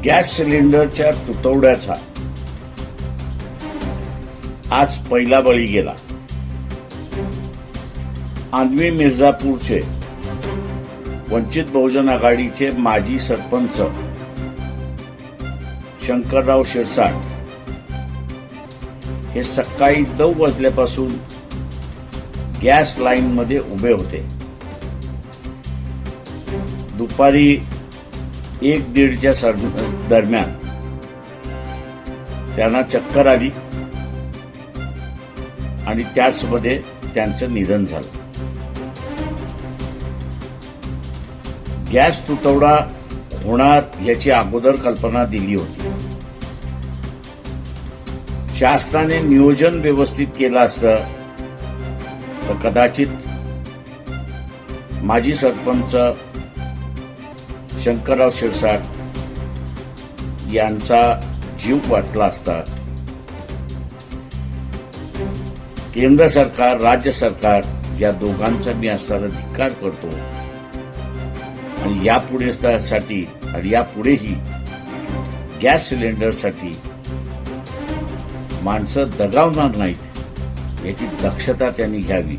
Gas सिलेंडरच्या तुटवड्याचा आज पहिला बळी गेला. आंधवी मिर्झापूरचे वंचित बहुजन आघाडीचे माजी सरपंच शंकरराव शिरसाट हे सकाळी 9 वाजल्यापासून गॅस लाईन मध्ये उभे होते. दुपारी 1-1:30च्या दरम्यान त्यांना चक्कर आली आणि त्याचमध्ये त्यांचं निधन झालं. गॅस तुटवडा होणार याची अगोदर कल्पना दिली होती. शासनाने नियोजन व्यवस्थित केलं असतं तर कदाचित माजी सरपंच शंकरराव शिरसाट यांचा जीव वाचला असता. केंद्र सरकार, राज्य सरकार या दोघांचा मी असणारा धिक्कार करतो आणि यापुढेही गॅस सिलेंडरसाठी माणसं दगावणार नाहीत याची दक्षता त्यांनी घ्यावी.